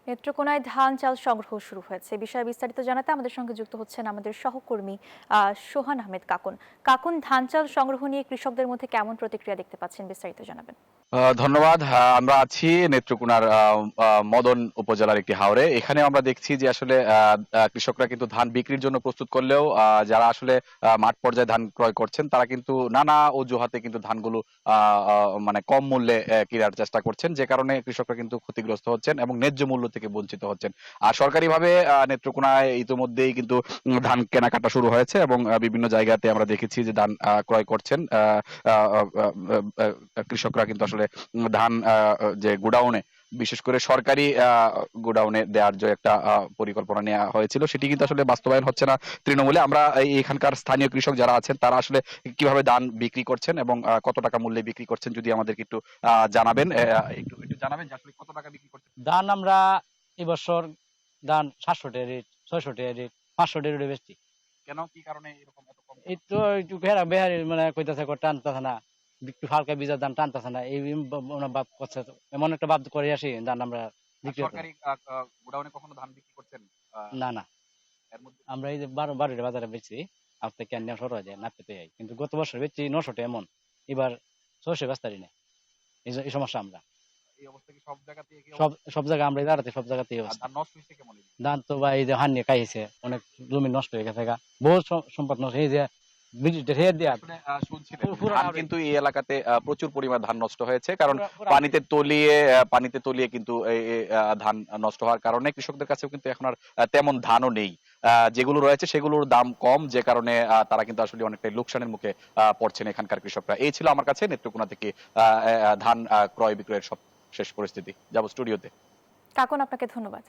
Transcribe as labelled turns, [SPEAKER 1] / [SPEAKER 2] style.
[SPEAKER 1] নেত্রকোনায় ধান চাল সংগ্রহ শুরু হয়েছে। বিষয়ে বিস্তারিত জানাতে আমাদের সঙ্গে যুক্ত হচ্ছেন আমাদের সহকর্মী সোহান আহমেদ কাকুন। কাকুন, ধান চাল সংগ্রহ নিয়ে কৃষকদের মধ্যে কেমন প্রতিক্রিয়া দেখতে পাচ্ছেন, বিস্তারিত জানাবেন।
[SPEAKER 2] ধন্যবাদ। আমরা আছি নেত্রকোনার মদন উপজেলার একটি হাওরে। এখানে আমরা দেখছি যে আসলে কৃষকরা কিন্তু ধান বিক্রির জন্য প্রস্তুত করলেও যারা আসলে মাঠ পর্যায়ে ধান ক্রয় করছেন তারা কিন্তু নানা অজুহাতে কিন্তু ধানগুলো মানে কম মূল্যে কেনার চেষ্টা করছেন, যে কারণে কৃষকরা কিন্তু ক্ষতিগ্রস্ত হচ্ছেন এবং ন্যায্য মূল্য থেকে বঞ্চিত হচ্ছেন। আর সরকারিভাবে নেত্রকোনায় ইতিমধ্যেই কিন্তু ধান কেনাকাটা শুরু হয়েছে এবং বিভিন্ন জায়গাতে আমরা দেখেছি যে ধান ক্রয় করছেন আহ, আহ, আহ, আহ, কৃষকরা কিন্তু আসলে ধান যে গোডাউনে, বিশেষ করে সরকারি গোডাউনে দেওয়ার যে একটা পরিকল্পনা নেওয়া হয়েছিল, সেটি কিন্তু আসলে বাস্তবায়ন হচ্ছে না তৃণমূলে। আমরা এখানকার স্থানীয় কৃষক যারা আছেন তারা আসলে কিভাবে ধান বিক্রি করছেন এবং কত টাকা মূল্যে বিক্রি করছেন যদি আমাদেরকে একটু জানাবেন। একটু একটু জানাবেন যে আসলে কত টাকা বিক্রি করছেন।
[SPEAKER 3] ধান আমরা এবছর ধান 700 টাকা রেট, 600 টাকা রেট, 500 টাকা রেট বেচছি।
[SPEAKER 2] কেন, কি কারণে এরকম এত কম?
[SPEAKER 3] এই তো একটু বেহারি মানে কইতাছে টানতাছে না, একটু হালকা বীজের ধান টানতাছে না, এই বাপ করছে। এমন একটা বাপ করে আসি ধান আমরা বিক্রি করতে।
[SPEAKER 2] সরকারি গোডাউনে কখনো ধান বিক্রি করছেন?
[SPEAKER 3] না না,
[SPEAKER 2] এর মধ্যে
[SPEAKER 3] আমরা এই যে বারোটা বাজারে বেচছি, আপনি কেন নেওয়া সরো যায় না পেতে যাই, কিন্তু গত বছর বেচছি 900 টাকা এমন, এবার 600 বেচতারি না। এই সমস্যা আমরা
[SPEAKER 2] এই অবস্থা কি সব জায়গাতে একই
[SPEAKER 3] সব
[SPEAKER 2] অবস্থা?
[SPEAKER 3] সব জায়গায় আমরা দাঁড়াতে, সব জায়গাতে এই
[SPEAKER 2] আর
[SPEAKER 3] অবস্থা।
[SPEAKER 2] ধান নষ্ট হয়েছে কেমন?
[SPEAKER 3] ধান তো ভাই এই যে হান নিয়ে খাইছে, অনেক জমি নষ্ট হয়ে গেছে গা, বহু সম্পদ নষ্ট। এই যে ব্রিটিশদের হেয়ে দেয়া
[SPEAKER 2] আসলে শুনছিলেন
[SPEAKER 3] পুরো
[SPEAKER 2] ধান
[SPEAKER 3] হাওড়ে।
[SPEAKER 2] কিন্তু এই এলাকাতে প্রচুর পরিমাণ ধান নষ্ট হয়েছে, কারণ
[SPEAKER 3] পুরা
[SPEAKER 2] পানিতে তলিয়ে কিন্তু এই ধান নষ্ট হওয়ার কারণে কৃষকদের কাছেও কিন্তু এখন আর তেমন ধানও নেই। যেগুলো রয়েছে সেগুলোর দাম কম, যে কারণে তারা কিন্তু আসলে অনেকটাই লোকসানের মুখে পড়ছেন এখানকার কৃষকরা। এই ছিল আমার কাছে নেত্রকোনা থেকে ধান ক্রয় বিক্রয়ের সব শেষ পরিস্থিতি। যাব স্টুডিওতে।
[SPEAKER 1] কাকুন, আপনাকে ধন্যবাদ।